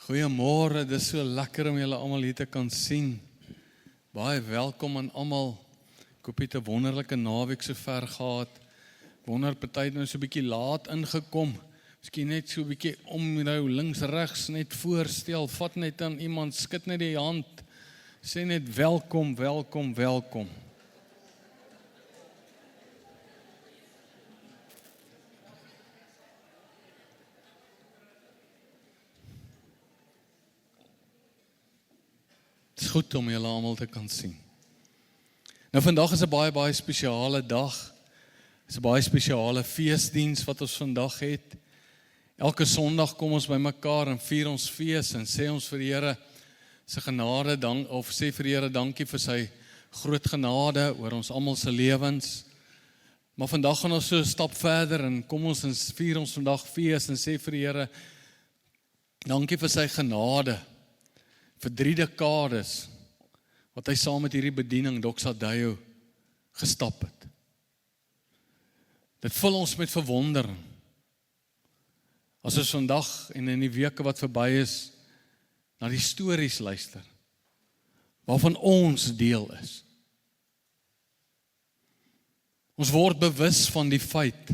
Goeiemôre, dit is so lekker om julle almal hier te kan sien. Baie welkom aan almal. Ek hoop jy het 'n wonderlike naweek so ver gehad. Wonder party het nou so 'n bietjie laat ingekom. Miskien net so 'n bietjie om nou links regs net voorstel, vat net aan iemand, skud net die hand. Sê net welkom, welkom, welkom. Het is goed om julle almal te kan sien. Nou vandag is 'n baie spesiale dag. Dit is 'n baie spesiale feesdiens wat ons vandag het. Elke Sondag kom ons bymekaar en vier ons fees en sê ons vir die Here se genade dank of sê vir die Here dankie vir sy groot genade oor ons almal se lewens. Maar vandag gaan ons so 'n stap verder en kom ons en vier ons vandag fees en sê vir die Here dankie vir sy genade. Vir 3 dekades wat hy saam met hierdie bediening Doxa Deo gestap het. Dit vul ons met verwondering. As ons vandag en in die weke wat verby is, na die stories luister, waarvan ons deel is. Ons word bewus van die feit,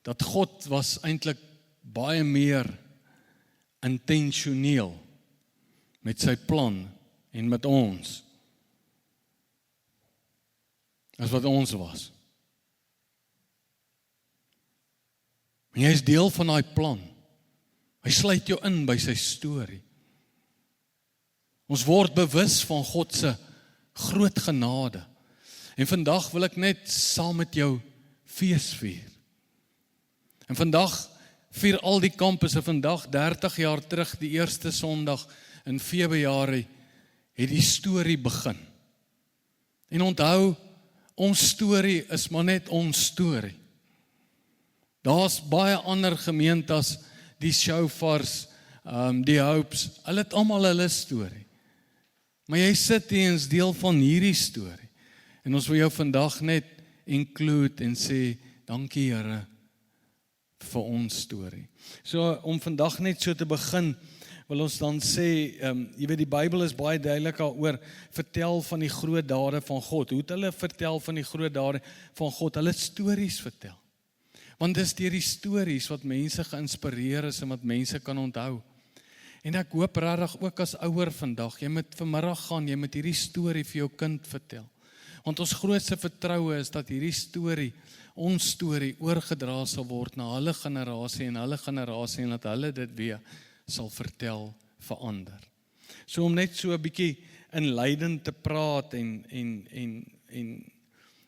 dat God was eintlik baie meer intentioneel met sy plan en met ons, as wat ons was. En jy is deel van daai plan. Hy sluit jou in by sy storie. Ons word bewus van God se groot genade. En vandag wil ek net saam met jou fees vier. En vandag vier al die kampusse, vandag 30 jaar terug, die eerste Sondag in Februarie, het die storie begin. En onthou, ons storie is maar net ons storie. Daar's baie ander gemeentes, die Shofars, die Hopes, hulle het almal hulle storie. Maar jy sit hier en is deel van hierdie storie. En ons wil jou vandag net include en sê, dankie Here vir ons storie. So om vandag net so te begin, wil ons dan sê, jy weet die Bybel is baie duidelik daaroor, vertel van die groot dade van God. Hoe het hulle vertel van die groot dade van God? Hulle het stories vertel. Want dis deur die stories wat mense geïnspireer is en wat mense kan onthou. En ek hoop regtig ook as ouer vandag, jy moet vanmiddag gaan, jy moet hierdie storie vir jou kind vertel. Want ons grootste vertroue is dat hierdie storie, ons storie, oorgedra sal word na hulle generasie en dat hulle dit weer sal vertel vir ander. So om net so 'n bietjie inleidend te praat en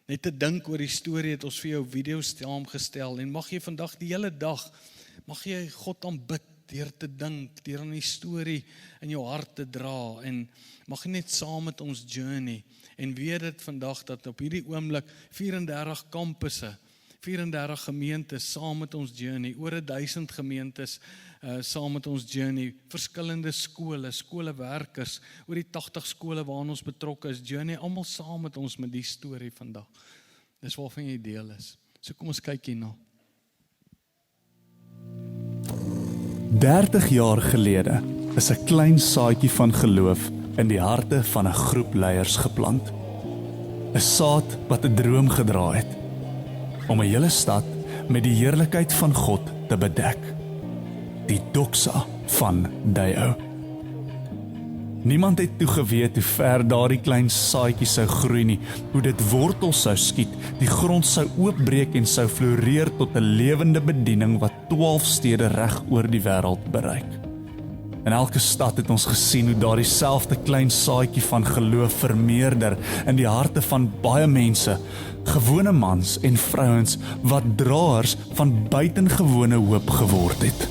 net te dink oor die storie, het ons vir jou video's saamgestel en mag jy vandag die hele dag, mag jy God aanbid deur te dink, deur aan die storie in jou hart te dra en mag jy net saam met ons journey en weet dit vandag dat op hierdie oomblik 34 kampusse, 34 gemeentes saam met ons journey, oor 1000 gemeentes saam met ons journey, verskillende skolewerkers, oor die 80 skole waarin ons betrokke is, journey, almal saam met ons met die storie vandag. Dis waarvan jy deel is. So kom ons kyk hierna. 30 jaar gelede is 'n klein saadjie van geloof in die harte van 'n groep leiers geplant. 'n Saad wat 'n droom gedra het, om 'n hele stad met die heerlikheid van God te bedek. Die Doxa van Deo. Niemand het toe geweet hoe ver daardie klein saadjie sou groei nie, hoe dit wortels sou skiet, die grond sou oopbreek en sou floreer tot 'n lewende bediening wat 12 stede reg oor die wêreld bereik. In elke stad het ons gesien hoe daardie selfde klein saadjie van geloof vermeerder in die harte van baie mense, gewone mans en vrouens wat draers van buitengewone hoop geword het.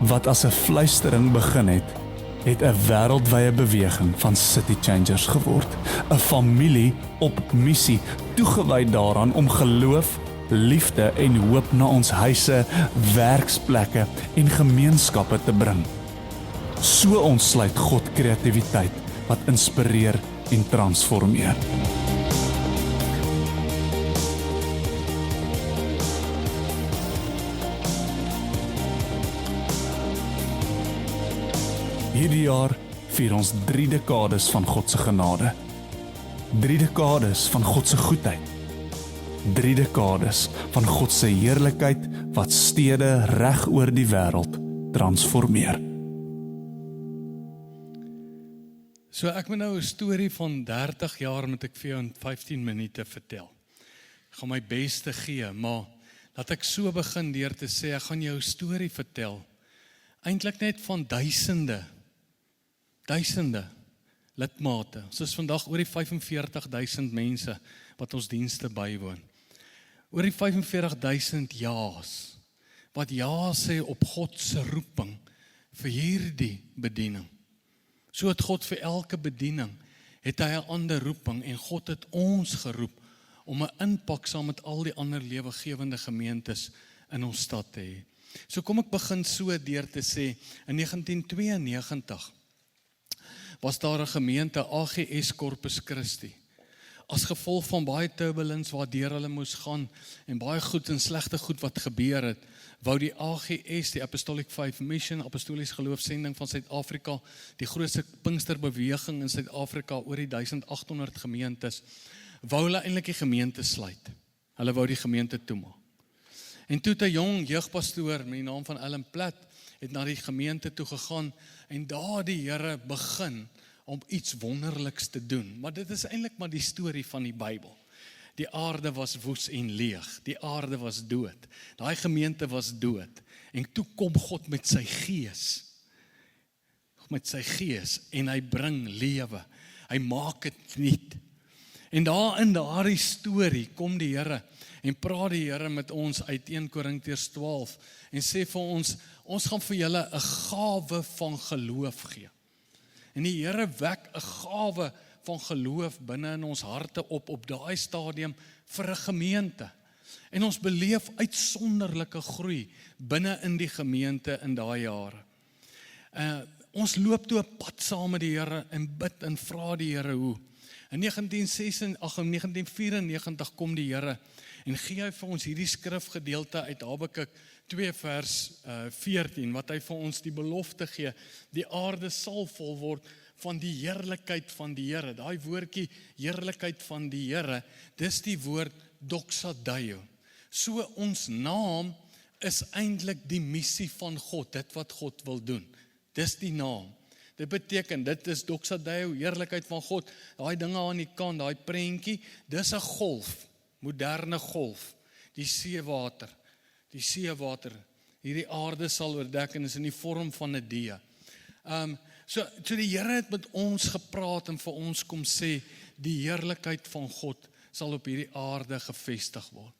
Wat as 'n fluistering begin het 'n wêreldwye beweging van city changers geword. 'n Familie op missie, toegewy daaraan om geloof, liefde en hoop na ons huise, werksplekke en gemeenskappe te bring. So ontsluit God kreatiwiteit wat inspireer en transformeer. Hierdie jaar vier ons 3 dekades van God se genade. 3 dekades van God se goedheid. 3 dekades van God se heerlikheid wat stede reg oor die wêreld transformeer. So ek moet nou 'n storie van 30 jaar moet ek vir jou in 15 minute vertel. Ek gaan my bes te gee, maar laat ek so begin deur te sê, ek gaan jou 'n storie vertel. Eintlik net van duisende lidmate. Ons is vandag oor die 45,000 mense wat ons dienste bywoon. Oor die 45,000 ja's, wat ja sê op God se roeping vir hierdie bediening. So het God vir elke bediening, het hy 'n ander roeping en God het ons geroep om 'n impak saam met al die ander lewegewende gemeentes in ons stad te hê. So kom ek begin so deur te sê, in 1992 was daar 'n gemeente AGS Corpus Christi. As gevolg van baie turbulence waardeur hulle moes gaan en baie goed en slegte goed wat gebeur het, wou die AGS, die Apostolic Faith Mission, Apostoliese Geloofsending van Suid-Afrika, die grootste Pinksterbeweging in Suid-Afrika, oor die 1800 gemeentes, wou hulle eintlik die gemeente sluit. Hulle wou die gemeente toemaak. En toe 'n jong jeugpastoor met die naam van Alan Platt het na die gemeente toe gegaan en daar die Here begin om iets wonderliks te doen. Maar dit is eintlik maar die storie van die Bybel. Die aarde was woes en leeg. Die aarde was dood. Daai gemeente was dood. En toe kom God met sy gees. En hy bring lewe. Hy maak dit nuut. En daar in daardie storie kom die Here en praat die Here met ons uit 1 Korintiërs 12 en sê vir ons gaan vir julle 'n gawe van geloof gee. En die Here wek 'n gawe van geloof binne in ons harte op daai stadium vir 'n gemeente. En ons beleef uitsonderlike groei binne in die gemeente in daai jare. Ons loop toe 'n pad saam met die Here en bid en vra die Here hoe. In 1994 kom die Here en gee hy vir ons hierdie skrifgedeelte uit Habakuk 2 vers 14, wat hy vir ons die belofte gee, die aarde sal vol word van die heerlikheid van die Here. Daai woordjie heerlikheid van die Here, dis die woord doxadeio. So ons naam is eintlik die missie van God, dit wat God wil doen. Dis die naam. Dit beteken, dit is doxadeio, heerlikheid van God. Daai dinge aan die kant, daai prentjie, dis 'n golf, moderne golf, die seewater, hierdie aarde sal oordek en is in die vorm van 'n D. So die Here het met ons gepraat en vir ons kom sê, die heerlikheid van God sal op hierdie aarde gevestig word.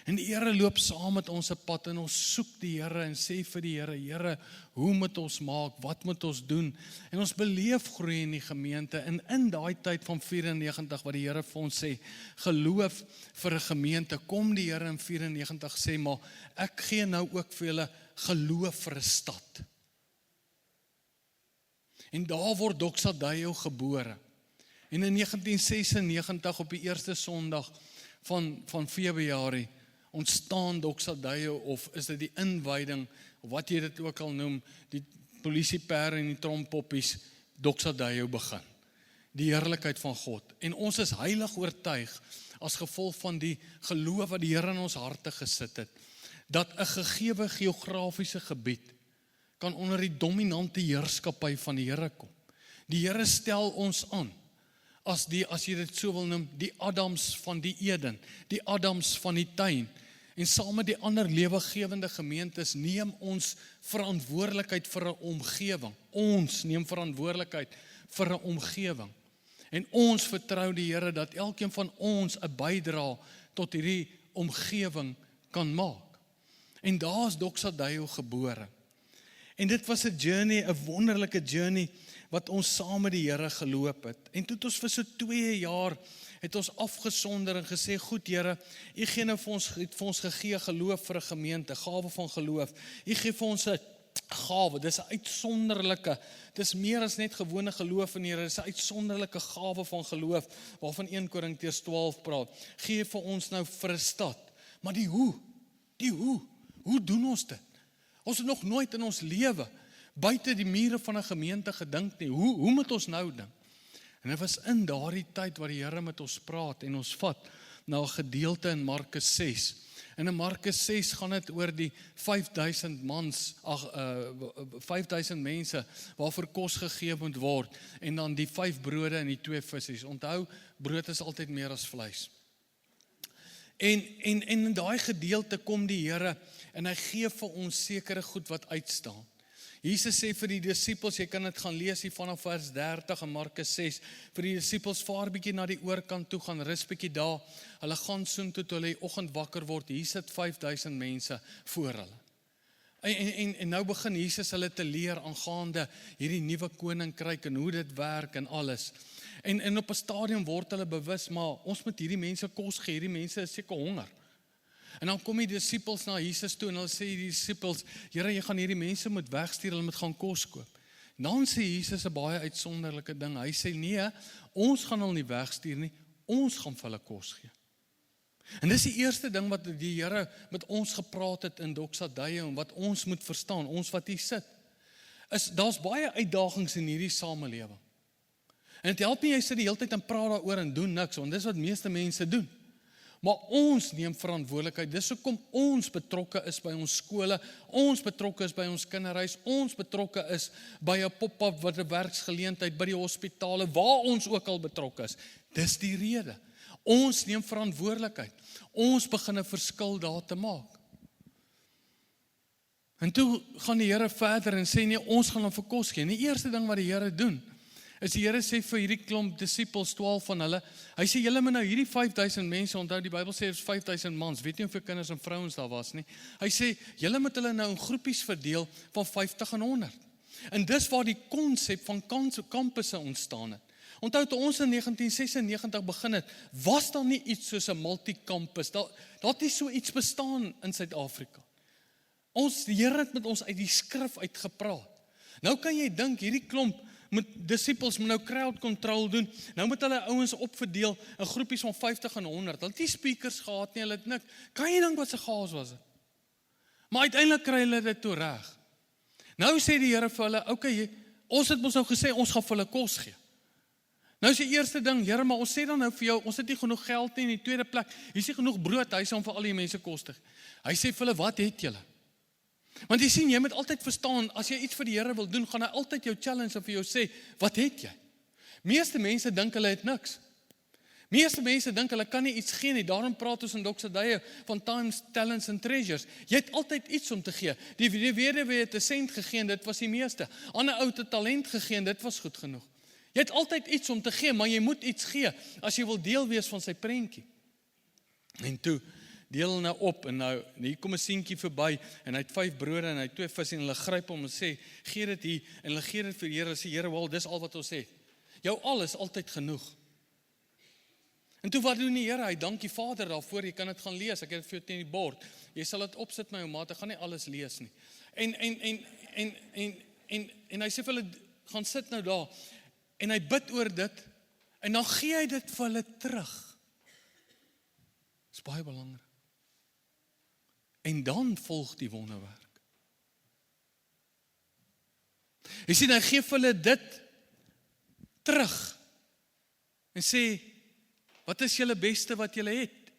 En die Here loop saam met ons 'n pad en ons soek die Here en sê vir die Here, Here, hoe moet ons maak, wat moet ons doen? En ons beleef groei in die gemeente en in daai tyd van 94 wat die Here vir ons sê, geloof vir 'n gemeente, kom die Here in 94 sê, maar ek gee nou ook vir julle geloof vir 'n stad. En daar word doxadeio gebore. En in 1996 op die eerste Sondag van Februarie ontstaan doxadeio, of is dit die inwyding, of wat jy dit ook al noem, die polisieperde en die trompoppies, doxadeio begin. Die heerlikheid van God. En ons is heilig oortuig, as gevolg van die geloof wat die Here in ons harte gesit het, dat 'n gegewe geografiese gebied kan onder die dominante heerskappy van die Here kom. Die Here stel ons aan, as jy dit so wil noem, die Adams van die Eden, die Adams van die tuin, en saam met die ander lewegewende gemeentes neem ons verantwoordelikheid vir 'n omgewing. Ons neem verantwoordelikheid vir 'n omgewing. En ons vertrou die Here dat elkeen van ons 'n bydrae tot hierdie omgewing kan maak. En daar is doxadeio gebore. En dit was 'n journey, 'n wonderlike journey, wat ons saam met die Here geloop het. En toe het ons vir so 2 jaar, het ons afgesonder en gesê, goed Here, U gee nou vir ons gegee geloof vir 'n gemeente, gawe van geloof. U gee vir ons 'n gawe, dis 'n uitsonderlike, dis meer as net gewone geloof in die Here, dis 'n uitsonderlike gawe van geloof, waarvan 1 Korintiërs 12 praat. Gee vir ons nou vir 'n stad. Maar die hoe doen ons dit? Ons het nog nooit in ons lewe buite die mure van 'n gemeente gedink nie. Hoe moet ons nou dink? En dit was in daardie tyd waar die Here met ons praat en ons vat na 'n gedeelte in Markus 6. En in Markus 6 gaan dit oor die 5000 mense waarvoor kos gegee moet word en dan die 5 brode en die 2 visse. Onthou, brood is altyd meer as vleis. En in daai gedeelte kom die Here en hy gee vir ons sekere goed wat uitstaan. Jesus sê vir die disippels, jy kan dit gaan lees hier vanaf vers 30 in Markus 6, vir die disippels, vaar bietjie na die oorkant toe, gaan rus bietjie daar, hulle gaan soontoe toe hulle die oggend wakker word, hier sit 5000 mense voor hulle. En nou begin Jesus hulle te leer aangaande hierdie nuwe koninkryk en hoe dit werk en alles. En op 'n stadium word hulle bewus, maar ons moet hierdie mense kos gee, hierdie mense is seker honger. En dan kom die disippels na Jesus toe en hulle sê die disippels, Here, jy gaan hierdie mense moet wegstuur, hulle moet gaan kos koop. Dan sê Jesus 'n baie uitsonderlike ding. Hy sê nee, ons gaan hulle nie wegstuur nie, ons gaan vir hulle kos gee. En dis die eerste ding wat die Here met ons gepraat het in Doxadeie en wat ons moet verstaan, ons wat hier sit. Daar's baie uitdagings in hierdie samelewing. En dit help nie jy sit die hele tyd en praat daaroor en doen niks, want dis wat meeste mense doen. Maar ons neem verantwoordelikheid, dis hoekom ons betrokke is by ons skole, ons betrokke is by ons kinderhuis, ons betrokke is by 'n pop-up wat 'n werksgeleentheid, by die hospitale, waar ons ook al betrokke is. Dis die rede. Ons neem verantwoordelikheid. Ons begin 'n verskil daar te maak. En toe gaan die Here verder en sê nee, ons gaan hom vir kos gee. En die eerste ding wat die Here doen, is die Here sê vir hierdie klomp disippels, 12 van hulle, hy sê, julle moet nou hierdie 5000 mense, onthou die Bybel sê, is 5000 mans, weet nie hoeveel kinders en vrouens daar was nie, hy sê, julle moet hulle nou in groepies verdeel van 50 en 100, en dis waar die konsep van kampusse ontstaan het. Onthou, toe ons in 1996 begin het, was daar nie iets soos 'n multi-campus, daar het nie so iets bestaan in Suid-Afrika. Die Here het met ons uit die skrif uitgepraat. Nou kan jy dink, hierdie klomp disippels moet nou crowd control doen, nou moet hulle ouens opverdeel in groepies van 50 en 100, hulle het nie speakers gehad nie, hulle het niks, kan jy dink wat se chaos was dit? Maar uiteindelik kry hulle dit toe reg. Nou sê die Here vir hulle, okay, ons het ons nou gesê, ons gaan vir hulle kos gee. Nou is die eerste ding, Here, maar ons sê dan nou vir jou, ons het nie genoeg geld nie, in die tweede plek, hier is nie genoeg brood, hy sê om vir al die mense kos te gee. Hy sê vir hulle, wat het julle? Want jy sien, jy moet altyd verstaan, as jy iets vir die Here wil doen, gaan hy altyd jou challenge en vir jou sê, wat het jy? Meeste mense dink hulle het niks. Meeste mense dink hulle kan nie iets gee nie, daarom praat ons in Doxadeie van times, talents and treasures. Jy het altyd iets om te gee. Die weduwee het 'n sent gegee en dit was die meeste. Ander ou het 'n talent gegee en dit was goed genoeg. Jy het altyd iets om te gee, maar jy moet iets gee, as jy wil deel wees van sy prentjie. En toe, deel nou op, en nou, hier kom 'n seentjie verby, en hy het 5 brode, en hy het 2 visse, en hulle gryp hom en sê, gee dit hier, en hulle gee dit vir die Here, sê, Here, wel, dis al wat ons het. Jou al is altyd genoeg. En toe wat doen die Here? Hy dank die Vader daarvoor, jy kan dit gaan lees, ek het dit vir jou teen die bord. Jy sal dit opsit my ou maat, ek gaan nie alles lees nie. En hy sê vir hulle, gaan sit nou daar, en hy bid oor dit, en dan gee hy dit vir hulle terug. Dis baie belangrik. En dan volg die wonderwerk. Jy sien, hy gee vir hulle dit terug, en sê, wat is julle beste wat julle het?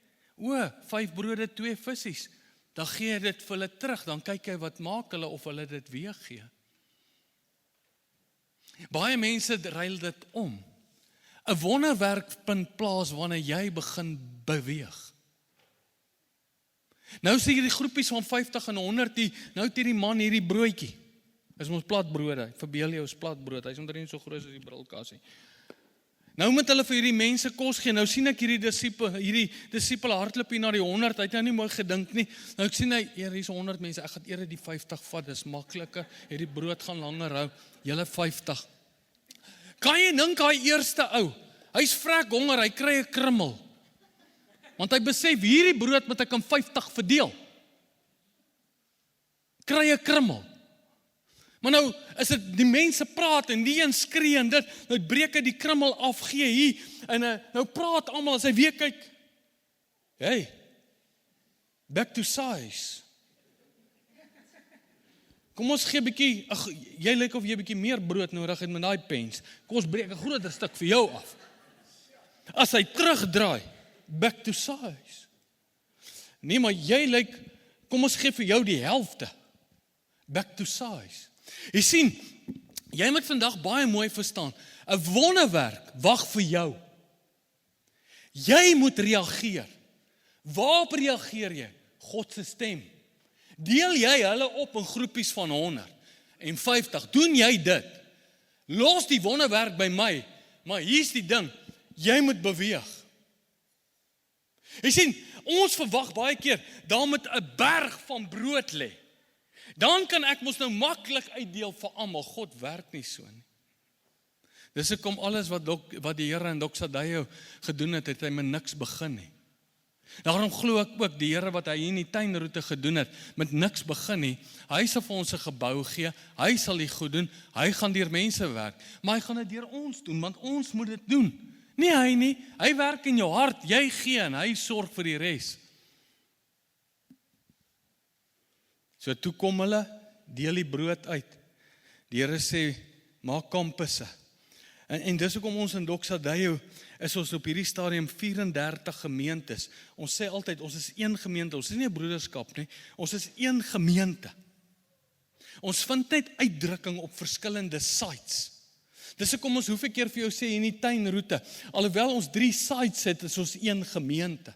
5 brode, 2 visse. Dan gee hy dit vir hulle terug, dan kyk hy wat maak hulle of hulle dit weer gee. Baie mense ruil dit om. 'n Wonderwerk vind plaas wanneer jy begin beweeg. Nou sê jy die groepies van 50 en 100, nou het hierdie man hierdie broodjie. Dis ons platbrode, verbeel jou is platbrood, hy is omtrent nie so groot as die brilkassie. Nou moet hulle vir hierdie mense kos gee, nou sien ek hierdie disipel hardloop hier na die 100, hy het nou nie mooi gedink nie, nou ek sien hy, hier is 100 mense, ek gaan eerder die 50 vat, dis makliker, hierdie brood gaan langer hou, julle 50. Kan jy dink hy eerste ou, hy's vrek honger, hy kry 'n krummel, want hy besef, hierdie brood moet ek aan 50 verdeel, kry 'n krummel. Maar nou, as dit die mense praat en die een skree en dit, nou breek hy die krummel af, gee hier, en nou praat almal, as hy weer kyk, hey, back to size. Kom ons gee bietjie, jy lyk of jy bietjie meer brood nodig het met daai pens. Kom ons breek 'n groter stuk vir jou af. As hy terugdraai, back to size. Nee, maar jy lyk, kom ons gee vir jou die helfte. Back to size. Jy sien, jy moet vandag baie mooi verstaan, 'n wonderwerk wag vir jou. Jy moet reageer. Waarop reageer jy? God se stem. Deel jy hulle op in groepies van 100 en 50, doen jy dit. Los die wonderwerk by my, maar hier's die ding, jy moet beweeg. Jy sien, ons verwag baie keer, daar moet 'n berg van brood lê. Dan kan ek mos nou maklik uitdeel vir almal. God werk nie so nie. Dis hoekom alles wat die Here in Doxadayo gedoen het, het hy met niks begin nie. Daarom glo ek ook die Here wat hy hier in die tuinroete gedoen het, met niks begin nie. Hy sal vir ons 'n gebou gee, hy sal die goed doen, hy gaan deur mense werk, maar hy gaan dit deur ons doen, want ons moet dit doen. Nie hy nie, hy werk in jou hart, jy gee en hy sorg vir die res. So toe kom hulle, deel die brood uit. Die Here sê, maak kampusse. En dis hoekom ons in Doxadayo is ons op hierdie stadium 34 gemeentes. Ons sê altyd, ons is een gemeente, ons is nie 'n broederskap nie, ons is een gemeente. Ons vind net uitdrukking op verskillende sites. Dis hoekom ons hoeveel keer vir jou sê in die tuinroete, alhoewel ons 3 sites het, is ons een gemeente.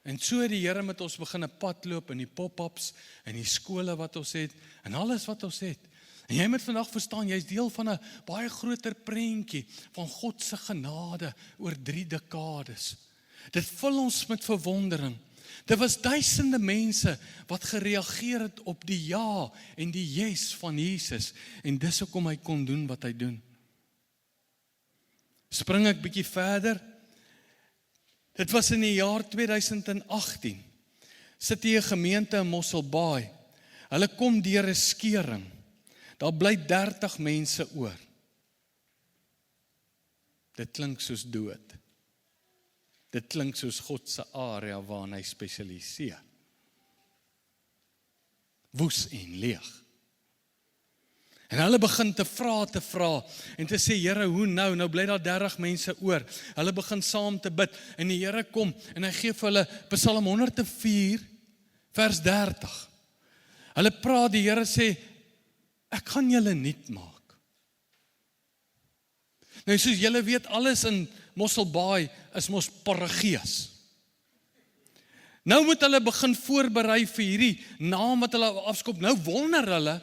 En so het die Here met ons begin 'n pad loop in die pop-ups, en die skole wat ons het, en alles wat ons het. En jy moet vandag verstaan, jy is deel van 'n baie groter prentjie van God se genade oor 3 dekades. Dit vul ons met verwondering. Dit was duisende mense wat gereageer het op die ja en die yes van Jesus, en dis hoekom hy kon doen wat hy doen. Spring ek bietjie verder. Dit was in die jaar 2018. Sit hier 'n gemeente in Mosselbaai. Hulle kom deur 'n skering. Daar bly 30 mense oor. Dit klink soos dood. Dit klink soos God se area waarin hy spesialiseer. Woes en leeg. En hulle begin te vra en te sê, Here, hoe nou? Nou bly daar 30 mense oor. Hulle begin saam te bid en die Here kom en hy gee vir hulle Psalm 104 vers 30. Hulle praat, die Here sê, ek gaan julle nuut maak. Nou soos julle weet, alles in Mosselbaai is mos paragees. Nou moet hulle begin voorberei vir hierdie naam wat hulle afskop. Nou wonder hulle,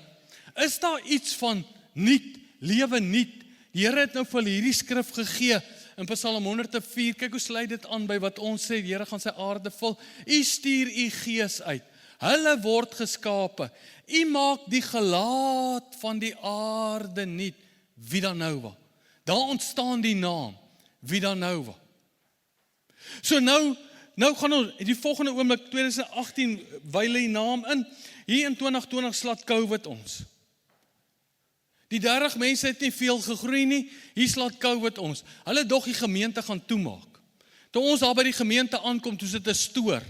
is daar iets van nuut, lewe nuut? Die Here het nou vir hulle hierdie skrif gegee in Psalm 104. Kyk hoe sluit dit aan by wat ons sê, die Here gaan sy aarde vul. U stuur u gees uit. Hulle word geskape. U maak die gelaat van die aarde nuut. Vida Nova. Daar ontstaan die naam. Vida Nova. So nou gaan ons, die volgende oomblik, 2018, wyl die naam in. Hier in 2020 slaat COVID ons. Die 30 mense het nie veel gegroei nie, hier slaat COVID ons. Hulle dog die gemeente gaan toemaak. Toe ons daar by die gemeente aankom, toe sit 'n stoor.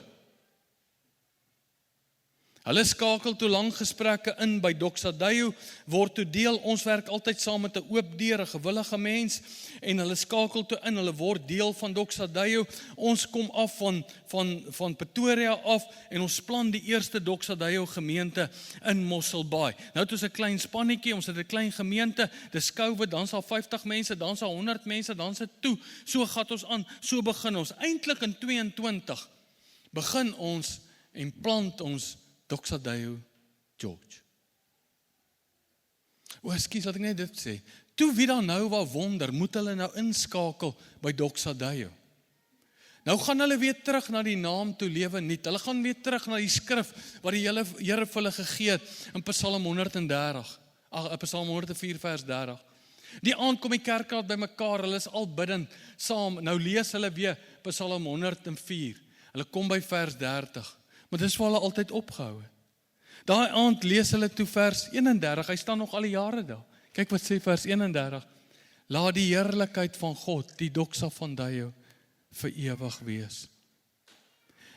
Hulle skakel toe lang gesprekke in by Doxadayo, word toe deel, ons werk altyd saam met 'n oop deur, 'n gewillige mens, en hulle skakel toe in, hulle word deel van Doxadayo. Ons kom af van Pretoria af, en ons plan die eerste Doxadayo gemeente in Mosselbaai. Nou het ons 'n klein spannetjie, ons het 'n klein gemeente, dis COVID, dan sal 50 mense, dan sal 100 mense, dan se toe, so gaan ons aan, so begin ons. Eintlik in 22 begin ons en plant ons Doxadayo George. Ekskuus, laat ek net dit sê. Toe Vida Nova wonder, moet hulle nou inskakel by Doxadayo. Nou gaan hulle weer terug na die naam toe lewe nuut. Hulle gaan weer terug na die skrif wat die Here vir hulle gegee het in Psalm 104 vers 30. Die aand kom die kerkraad bymekaar, hulle is al bidend saam. Nou lees hulle weer Psalm 104. Hulle kom by vers 30. Maar dis waar hulle altyd opgehou het. Daai aand lees hulle toe vers 31, hy staan nog al die jare daar. Kyk wat sê vers 31. Laat die heerlikheid van God, die doxa van Dayo, vir ewig wees.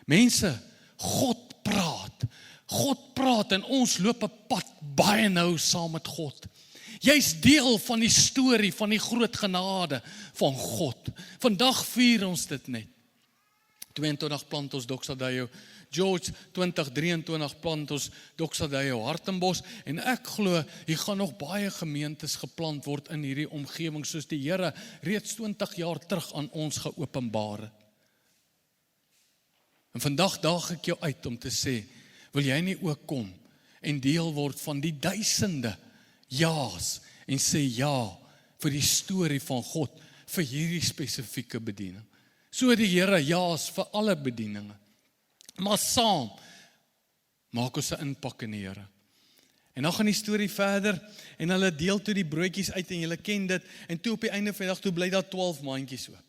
Mense, God praat. God praat en ons loop 'n pad baie nou saam met God. Jy's deel van die storie van die groot genade van God. Vandag vier ons dit net. 22 plant ons Doxadayo George, 2023 plant ons Doxadayo Hartenbos, en ek glo, hier gaan nog baie gemeentes geplant word in hierdie omgewing, soos die Here reeds 20 jaar terug aan ons geopenbaar het. En vandag daag ek jou uit om te sê, wil jy nie ook kom en deel word van die duisende ja's en sê ja vir die storie van God vir hierdie spesifieke bediening. So die Here ja's vir alle bedieninge. Maar saam maak ons 'n impak in die Here. En dan gaan die storie verder en hulle deel toe die broodjies uit en julle ken dit, en toe op die einde van die dag toe bly daar 12 mandjies oop.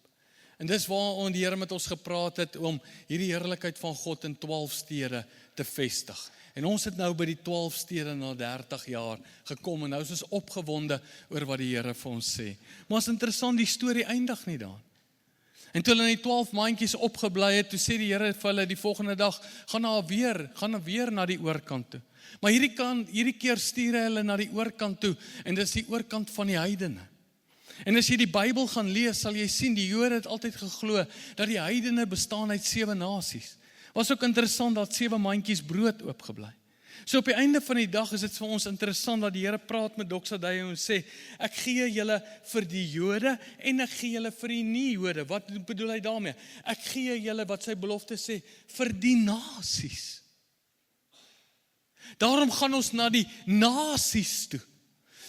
En dis waar die Here met ons gepraat het om hierdie heerlikheid van God in 12 stede te vestig. En ons het nou by die 12 stede na 30 jaar gekom en nou is ons opgewonde oor wat die Here vir ons sê. Maar is interessant, die storie eindig nie daar. En toe hulle in die 12 mandjies opgebly het, toe sê die Here vir hulle die volgende dag, gaan weer na die oorkant toe. Maar hierdie keer stuur hy hulle na die oorkant toe, en dis die oorkant van die heidene. En as jy die Bybel gaan lees, sal jy sien, die Jode het altyd geglo, dat die heidene bestaan uit 7 nasies. Was ook interessant, dat 7 mandjies brood oopgebly. So op die einde van die dag is dit vir ons interessant, dat die Here praat met Doxadayo en sê, ek gee julle vir die Jode, en ek gee julle vir die nie-Jode. Wat bedoel hy daarmee? Ek gee julle, wat sy belofte sê, vir die nasies. Daarom gaan ons na die nasies toe.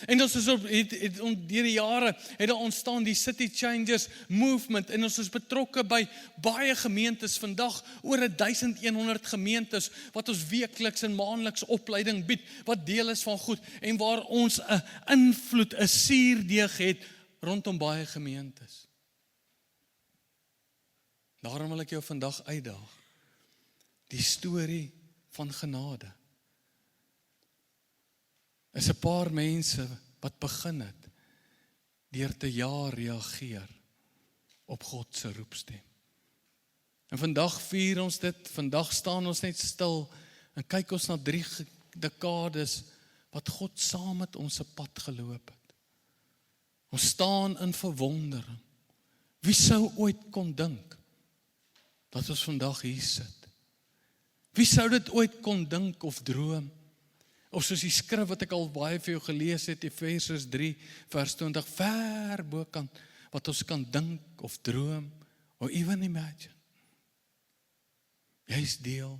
En ons is deur die jare het daar ontstaan die City Changers movement, en ons is betrokke by baie gemeentes vandag, oor 1100 gemeentes, wat ons weekliks en maandeliks opleiding bied, wat deel is van goed, en waar ons 'n invloed, 'n suurdeeg het, rondom baie gemeentes. Daarom wil ek jou vandag uitdaag, die storie van genade. Is 'n paar mense wat begin het deur te reageer op God se roepstem. En vandag vier ons dit, vandag staan ons net stil en kyk ons na 3 dekades wat God saam met ons se pad geloop het. Ons staan in verwondering. Wie sou ooit kon dink dat ons vandag hier sit? Wie sou dit ooit kon dink of droom? Of soos die skrif wat ek al baie vir jou gelees het, Efesiërs 3 vers 20, ver bokant wat ons kan dink of droom, or even imagine. Jy is deel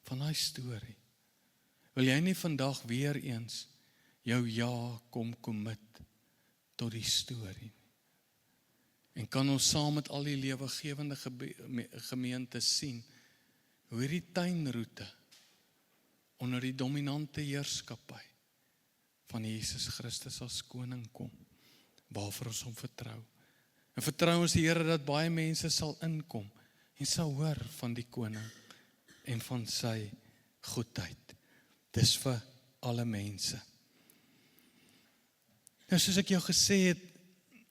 van daai storie. Wil jy nie vandag weer eens jou ja kom commit tot die storie? En kan ons saam met al die lewegewende gemeentes sien hoe hierdie tuinroete onder die dominante heerskappy van Jesus Christus as koning kom, waarvoor ons hom vertrou. En vertrou ons die Here dat baie mense sal inkom en sal hoor van die koning en van sy goedheid. Dis vir alle mense. Nou soos ek jou gesê het,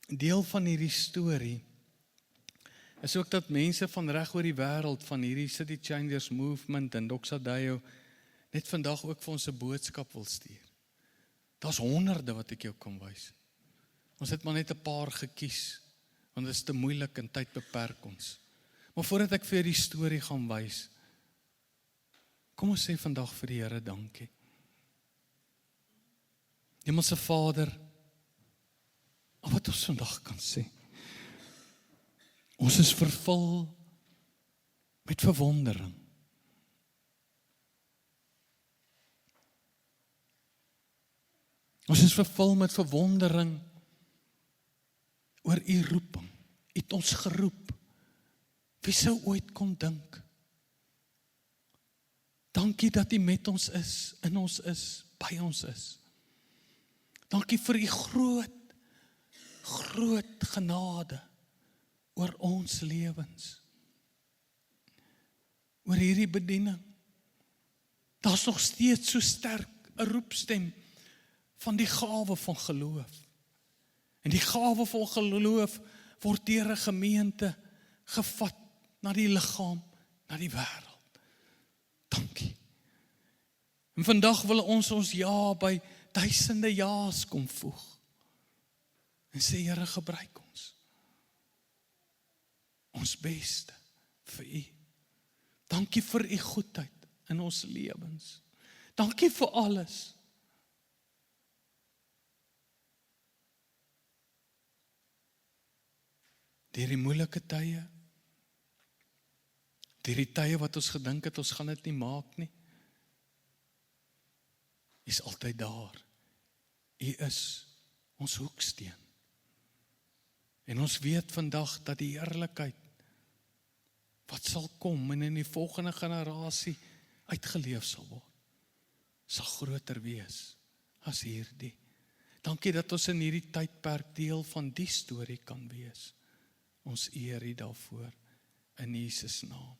deel van hierdie storie is ook dat mense van reg oor die wêreld van hierdie City Changers movement en Doxadayo net vandag ook vir ons 'n boodskap wil stuur. Daar's honderde wat ek jou kan wys. Ons het maar net 'n paar gekies, want dit is te moeilik en tyd beperk ons. Maar voordat ek vir jou die storie gaan wys, kom ons sê vandag vir die Here dankie. Hemelse Vader, wat ons vandag kan sê, ons is vervul met verwondering. Ons is vervul met verwondering oor u roeping. U het ons geroep. Wie sou ooit kon dink? Dankie dat u met ons is, in ons is, by ons is. Dankie vir u groot genade oor ons lewens. Oor hierdie bediening. Daar's nog steeds so sterk 'n roepstem van die gawe van geloof. En die gawe van geloof word deur 'n gemeente gevat na die liggaam, na die wêreld. Dankie. En vandag wil ons ja by duisende ja's kom voeg. En sê, Here, gebruik ons. Ons beste vir U. Dankie vir U goedheid in ons lewens. Dankie vir alles. Deur die moeilike tye, deur die tye wat ons gedink het, ons gaan dit nie maak nie, is altyd daar. U is ons hoeksteen. En ons weet vandag dat die heerlikheid wat sal kom en in die volgende generasie uitgeleef sal word, sal groter wees as hierdie. Dankie dat ons in hierdie tydperk deel van die storie kan wees. Ons eer U daarvoor in Jesus naam.